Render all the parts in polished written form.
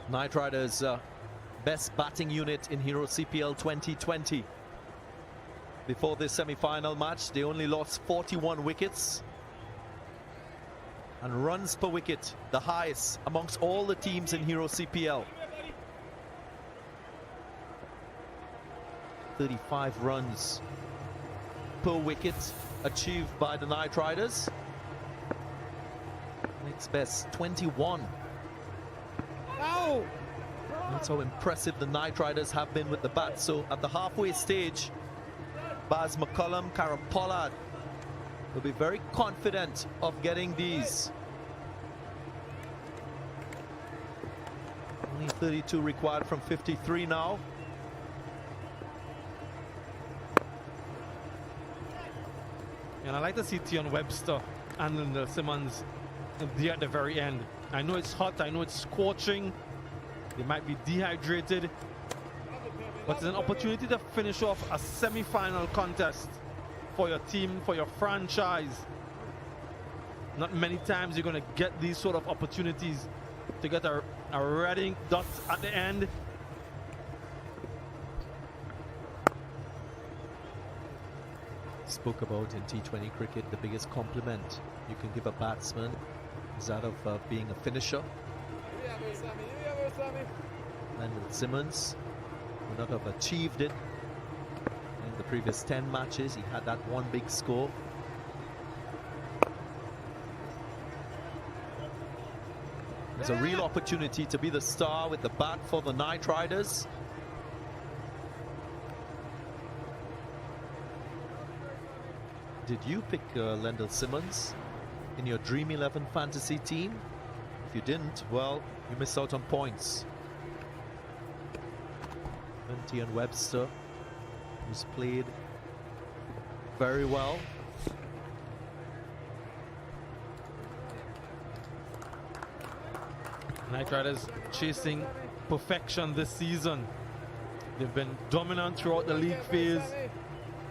Knight Riders' best batting unit in Hero Cpl 2020. Before this semi-final match, they only lost 41 wickets. And runs per wicket, the highest amongst all the teams in Hero Cpl. 35 runs per wicket achieved by the Knight Riders. Next best, 21. Ow! That's how impressive the Knight Riders have been with the bat. So at the halfway stage, Baz McCullum, Karen Pollard will be very confident of getting these. Only 32 required from 53 now. And I like to see Tion Webster and Lindell Simmons there at the very end. I know it's hot, I know it's scorching, they might be dehydrated, but it's an opportunity to finish off a semi-final contest for your team, for your franchise. Not many times you're going to get these sort of opportunities to get a red ink dot at the end. Spoke about in T20 cricket, the biggest compliment you can give a batsman is that of being a finisher. And Simmons would not have achieved it in the previous 10 matches. He had that one big score. There's a real opportunity to be the star with the bat for the Knight Riders. Did you pick Lindell Simmons in your Dream 11 fantasy team? If you didn't, well, you missed out on points. Tion Webster, who's played very well. Knight Riders chasing perfection this season. They've been dominant throughout the league phase.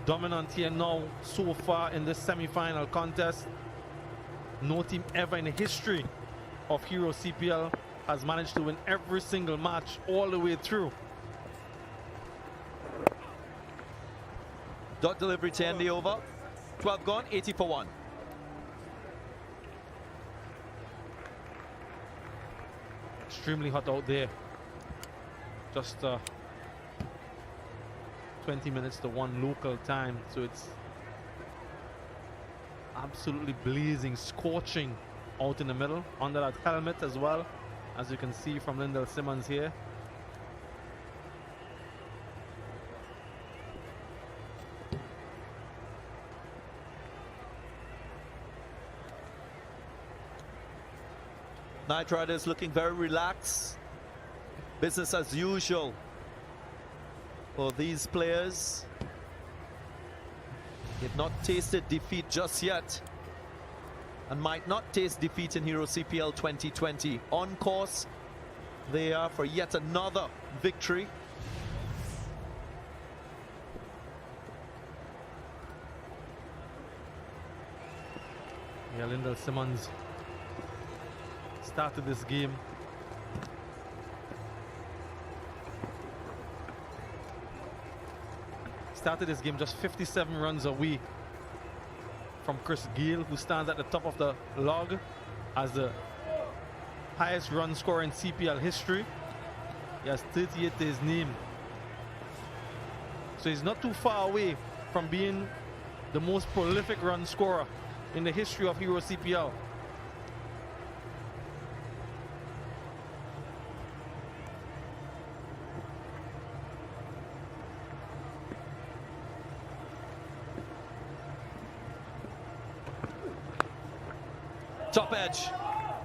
Dominant here now so far in this semi-final contest. No team ever in the history of Hero Cpl has managed to win every single match all the way through. Dot delivery to end the over. 12 gone, 80 for 1. Extremely hot out there. Just 20 minutes to 1 local time, so it's absolutely blazing, scorching out in the middle, under that helmet as well, as you can see from Lindell Simmons here. Knight Riders looking very relaxed. Business as usual for these players. They've not tasted defeat just yet and might not taste defeat in Hero Cpl 2020. On course they are for yet another victory. Yeah, Lindell Simmons started this game just 57 runs away from Chris Gale, who stands at the top of the log as the highest run scorer in CPL history. He has 38 to his name, so he's not too far away from being the most prolific run scorer in the history of Hero CPL. Top edge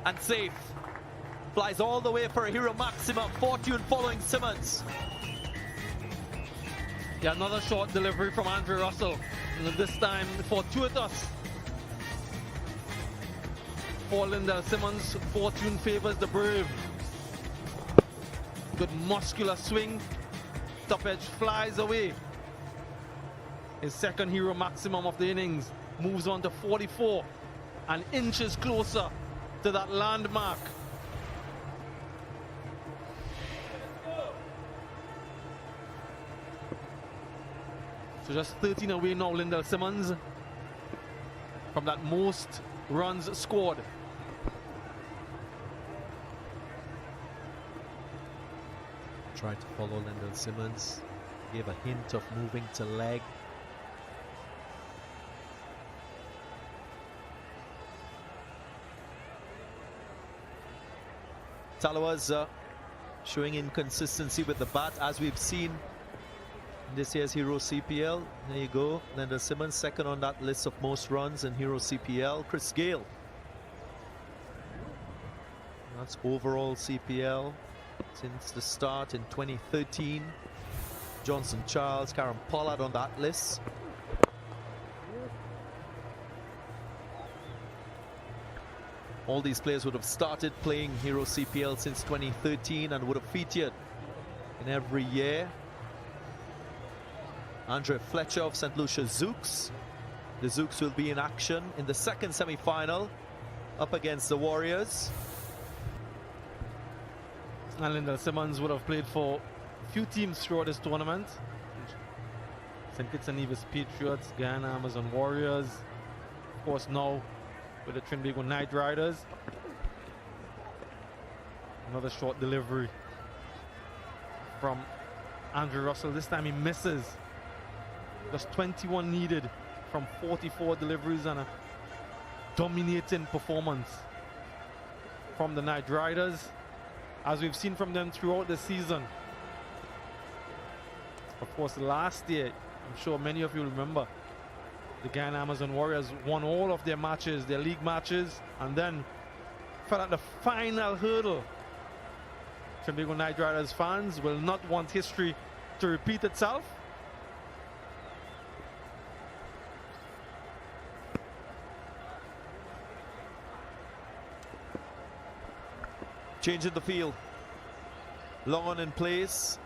and safe. Flies all the way for a Hero maximum. Fortune following Simmons. Yeah, another short delivery from Andre Russell. And this time fortuitous for Lindell Simmons. Fortune favors the brave. Good muscular swing. Top edge flies away. His second Hero maximum of the innings. Moves on to 44 and inches closer to that landmark. So just 13 away now, Lindell Simmons, from that most runs scored. Tried to follow Lindell Simmons. Gave a hint of moving to leg. Tallawahs showing inconsistency with the bat, as we've seen in this year's Hero CPL. There you go. Lindell Simmons second on that list of most runs in Hero CPL. Chris Gale. That's overall CPL since the start in 2013. Johnson Charles, Karen Pollard on that list. All these players would have started playing Hero CPL since 2013 and would have featured in every year. Andre Fletcher of St. Lucia Zooks. The Zooks will be in action in the second semi-final up against the Warriors. And Lindell Simmons would have played for a few teams throughout this tournament. St. Kitts and Nevis Patriots, Guyana Amazon Warriors. Of course, now with the Trinbago Night Riders. Another short delivery from Andrew Russell. This time he misses. Just 21 needed from 44 deliveries and a dominating performance from the Night Riders, as we've seen from them throughout the season. Of course, last year, I'm sure many of you remember, the Guyana Amazon Warriors won all of their matches, their league matches, and then fell at the final hurdle. Trinbago Night Riders fans will not want history to repeat itself. Change in the field. Long on in place.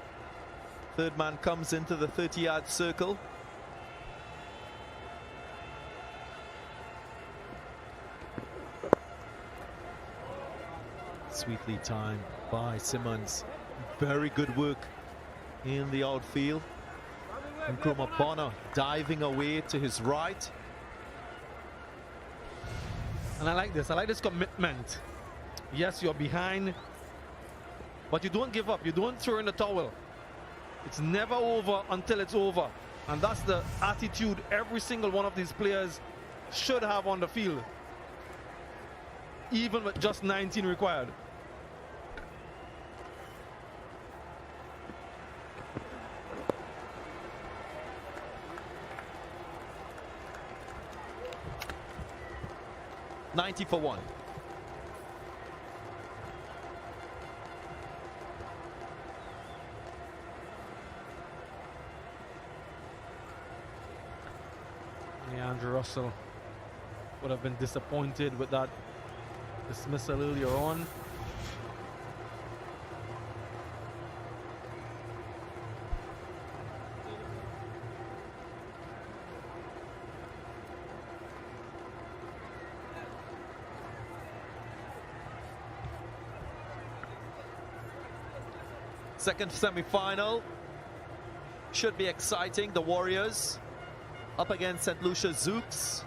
Third man comes into the 30-yard circle. Sweetly timed by Simmons. Very good work in the outfield. And Nkrumah Bonner diving away to his right. And I like this commitment. Yes, you're behind, but you don't give up. You don't throw in the towel. It's never over until it's over. And that's the attitude every single one of these players should have on the field, even with just 19 required. $90 for 1. Andrew Russell would have been disappointed with that dismissal earlier on. Second semi-final should be exciting. The Warriors up against St. Lucia Zooks.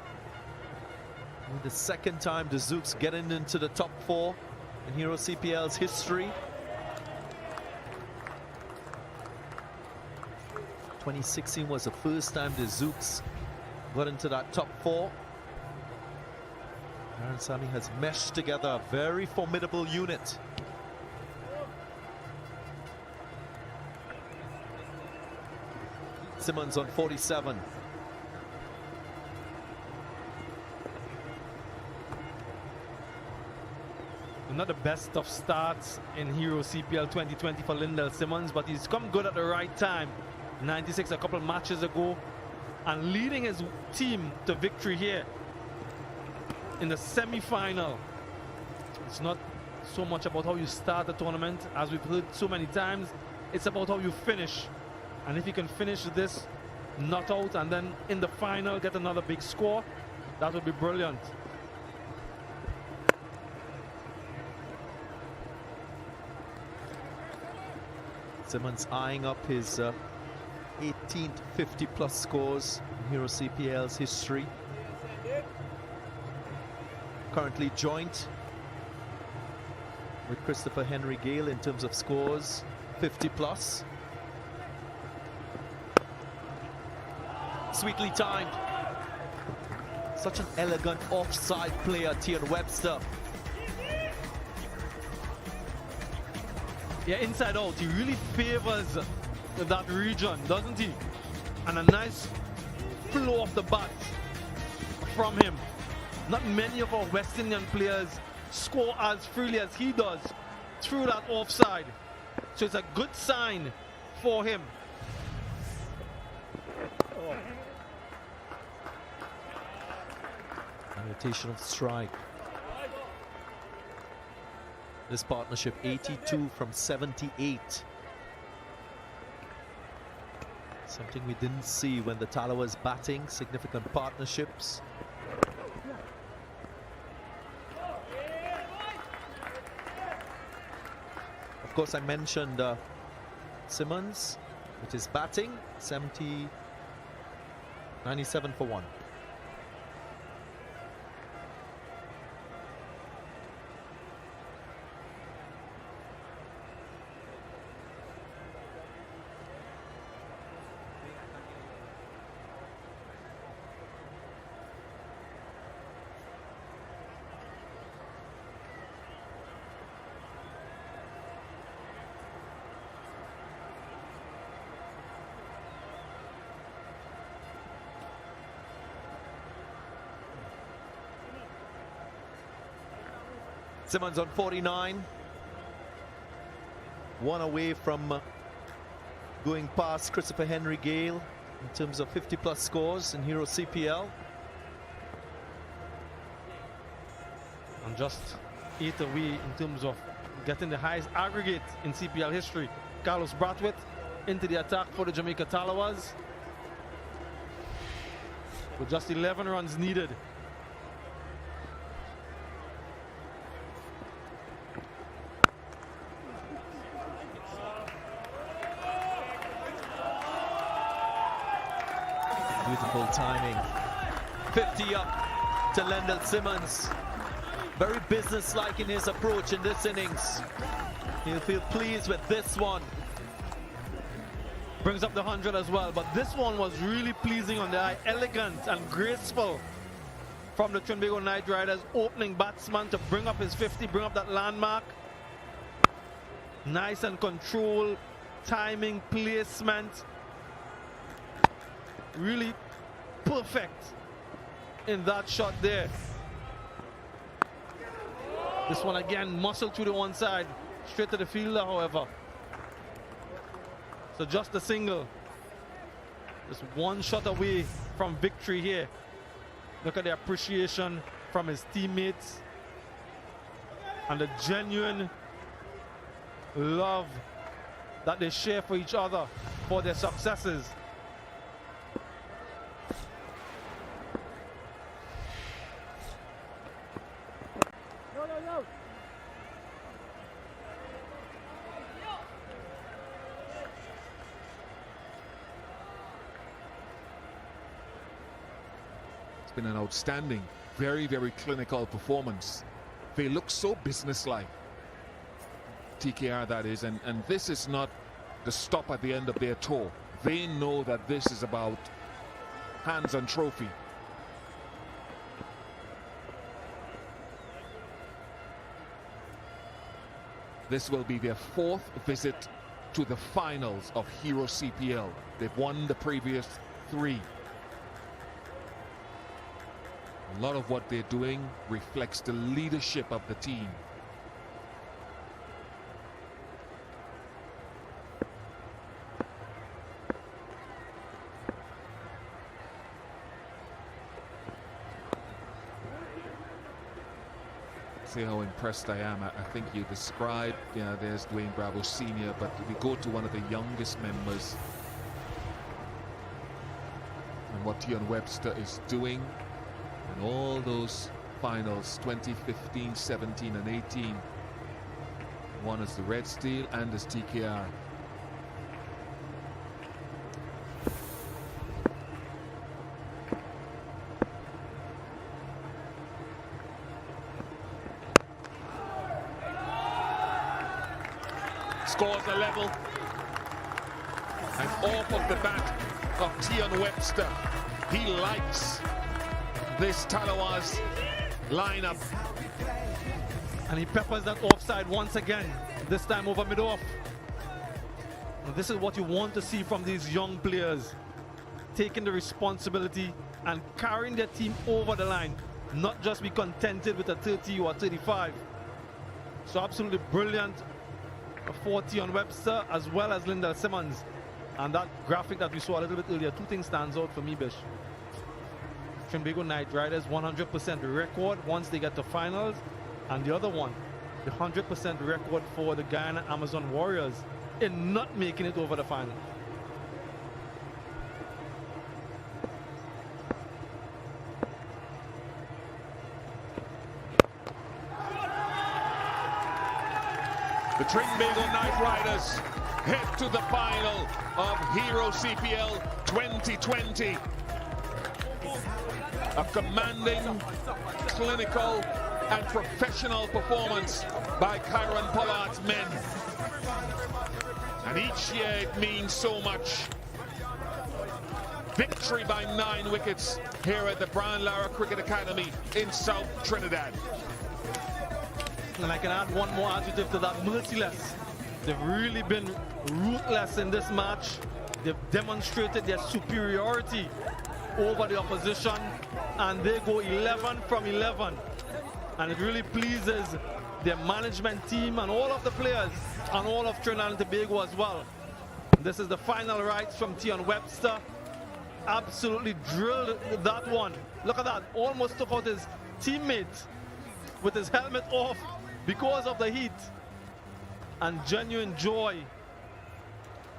And the second time the Zooks getting into the top 4 in Hero CPL's history. 2016 was the first time the Zooks got into that top 4. Aaron Sami has meshed together a very formidable unit. Simmons on 47. Not the best of starts in Hero CPL 2020 for Lindell Simmons, but he's come good at the right time. 96 a couple matches ago, and leading his team to victory here in the semi-final. It's not so much about how you start the tournament, as we've heard so many times. It's about how you finish, and if you can finish this not out and then in the final get another big score, that would be brilliant. Simmons eyeing up his 18th 50-plus scores in Hero CPL's history. Currently joint with Christopher Henry Gale in terms of scores, 50-plus. Sweetly timed. Such an elegant offside player, Tion Webster. Yeah, inside out, he really favors that region, doesn't he? And a nice flow of the bat from him. Not many of our West Indian players score as freely as he does through that offside. So it's a good sign for him. Rotational strike. This partnership 82 from 78. Something we didn't see when the Tallawahs batting, significant partnerships. Of course, I mentioned Simmons with his batting, 97 for 1. Simmons on 49. One away from going past Christopher Henry Gale in terms of 50-plus scores in Hero CPL. And just 8 away in terms of getting the highest aggregate in CPL history. Carlos Brathwaite into the attack for the Jamaica Tallawahs with just 11 runs needed. Beautiful timing. 50 up to Lendl Simmons. Very businesslike in his approach in this innings. He'll feel pleased with this one. Brings up the 100 as well, but this one was really pleasing on the eye. Elegant and graceful from the Trinbago Knight Riders opening batsman to bring up his 50, bring up that landmark. Nice and controlled timing, placement. Really perfect in that shot there. This one again, muscle to the one side, straight to the fielder, however. So just a single. Just one shot away from victory here. Look at the appreciation from his teammates and the genuine love that they share for each other for their successes. Been an outstanding, very, very clinical performance. They look so businesslike. TKR, that is, and this is not the stop at the end of their tour. They know that this is about hands on trophy. This will be their 4th visit to the finals of Hero CPL. They've won the previous 3. A lot of what they're doing reflects the leadership of the team. See how impressed I am. I think you described, there's Dwayne Bravo Sr., but we go to one of the youngest members and what Tion Webster is doing. And all those finals, 2015, 17 and 18, one as the Red Steel and as TKR. scores a level. And off of the bat of Tion Webster. He likes this Tallawahs lineup. And he peppers that offside once again, this time over mid-off. And this is what you want to see from these young players. Taking the responsibility and carrying their team over the line. Not just be contented with a 30 or 35. So absolutely brilliant for Tion Webster as well as Lyndall Simmons. And that graphic that we saw a little bit earlier, two things stands out for me, Bish. Trinbago Knight Riders 100% record once they get to finals, and the other one, the 100% record for the Guyana Amazon Warriors in not making it over the final. The Trinbago Knight Riders head to the final of Hero Cpl 2020. A commanding, clinical, and professional performance by Kyron Pollard's men. And each year it means so much. Victory by 9 wickets here at the Brian Lara Cricket Academy in South Trinidad. And I can add one more adjective to that: merciless. They've really been ruthless in this match. They've demonstrated their superiority over the opposition, and they go 11 from 11. And it really pleases their management team and all of the players and all of Trinidad and Tobago as well. This is the final rights from Tion Webster. Absolutely drilled that one. Look at that, almost took out his teammate with his helmet off because of the heat. And genuine joy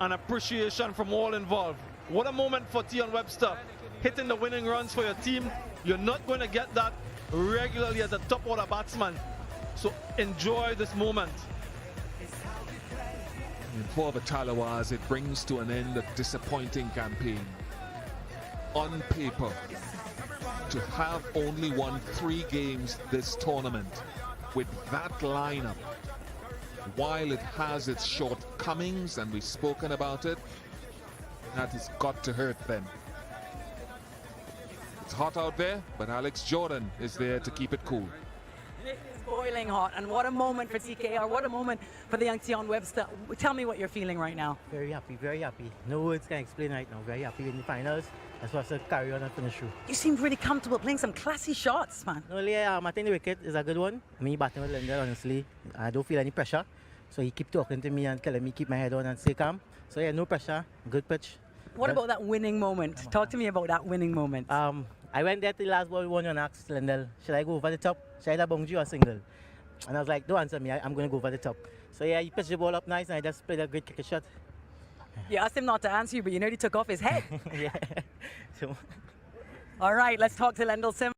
and appreciation from all involved. What a moment for Tion Webster, hitting the winning runs for your team. You're not going to get that regularly as a top order batsman, so enjoy this moment. And for the Tallawahs, it brings to an end a disappointing campaign. On paper, to have only won 3 games this tournament with that lineup, while it has its shortcomings, and we've spoken about it, that has got to hurt them. It's hot out there, but Alex Jordan is there to keep it cool. It is boiling hot, and what a moment for TKR, what a moment for the young Tion Webster. Tell me what you're feeling right now. Very happy, very happy. No words can explain right now. Very happy in the finals. That's what's to carry on and finish through. You seemed really comfortable playing some classy shots, man. No, I think the wicket is a good one. Me batting with Lyndall, honestly, I don't feel any pressure. So he keep talking to me and telling me keep my head on and stay calm. So yeah, no pressure, good pitch. What about that winning moment? Talk to me about that winning moment. I went there to the last ball, one and asked Lyndall, should I go over the top? Should I hit a boundary or single? And I was like, don't answer me, I'm going to go over the top. So yeah, he pitched the ball up nice and I just played a great cricket shot. You asked him not to answer you, but you nearly took off his head. Yeah. So. All right, let's talk to Lyndall Simmons.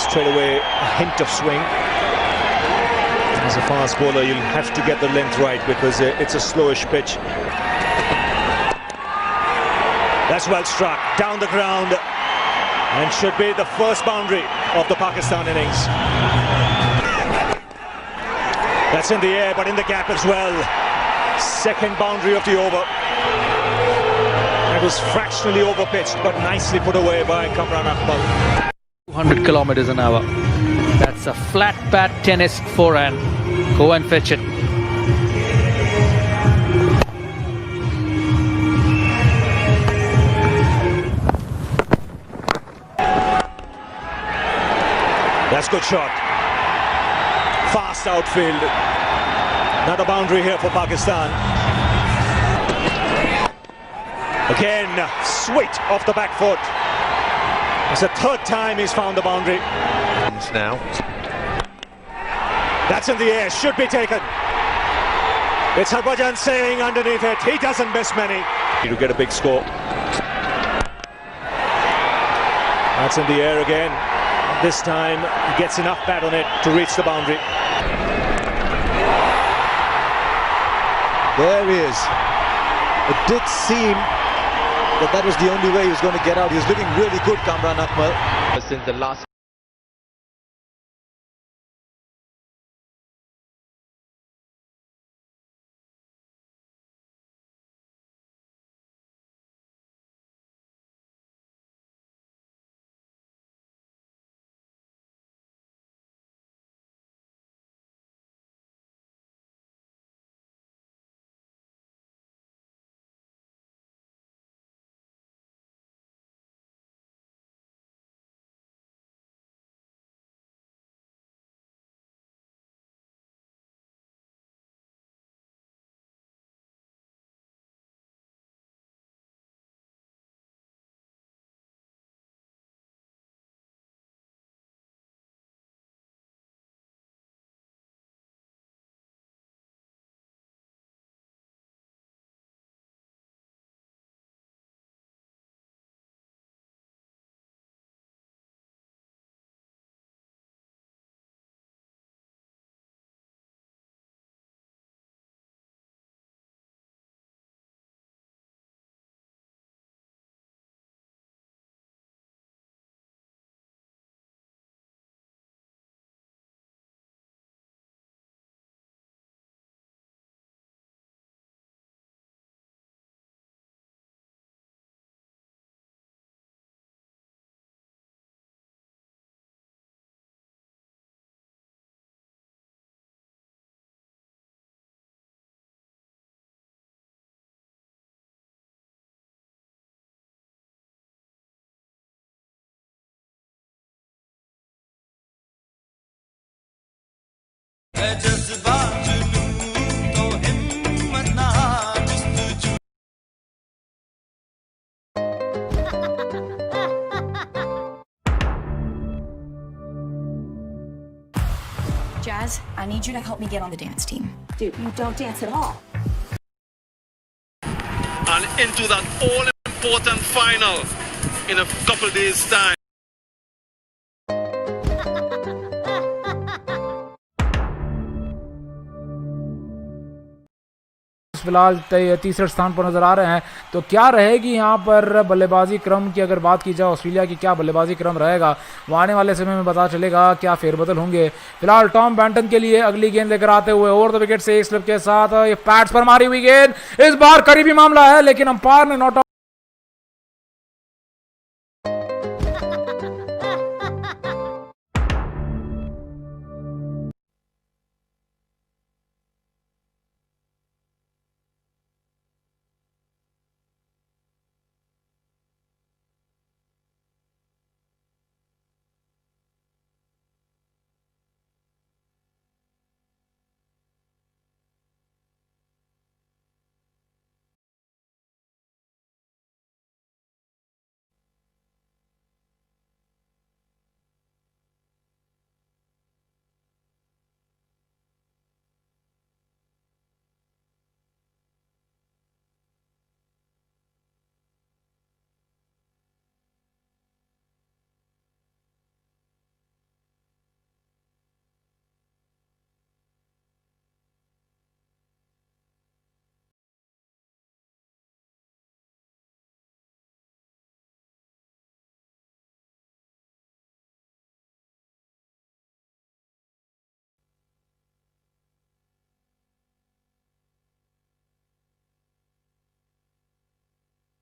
Straight away, a hint of swing. As a fast bowler, you'll have to get the length right because it's a slowish pitch. That's well struck, down the ground, and should be the first boundary of the Pakistan innings. That's in the air, but in the gap as well. Second boundary of the over. It was fractionally overpitched, but nicely put away by Kamran Akmal. 200 kilometers an hour. That's a flat bat tennis forehand. Go and fetch it. That's good shot. Fast outfield. Another boundary here for Pakistan. Again, sweet off the back foot. It's the third time he's found the boundary. Now. That's in the air, should be taken. It's Harbhajan Singh underneath it. He doesn't miss many. To get a big score. That's in the air again. This time he gets enough bat on it to reach the boundary. There he is. It did seem that was the only way he was going to get out. He was looking really good, Kamran Akmal. Since the last Jazz, I need you to help me get on the dance team. Dude, you don't dance at all. And into that all-important final in a couple days' time. फिलहाल तीसरे स्थान पर नजर आ रहे हैं, तो क्या रहेगी यहाँ पर बल्लेबाजी क्रम की अगर बात की जाए, ऑस्ट्रेलिया की क्या बल्लेबाजी क्रम रहेगा वो आने वाले समय में पता चलेगा, क्या फेरबदल होंगे। फिलहाल टॉम बैंटन के लिए अगली गेंद लेकर आते हुए ओवर द विकेट से एक स्लिप के साथ ये पैड्स पर मारी हुई गेंद, इस बार करीबी मामला है लेकिन अंपायर ने नॉट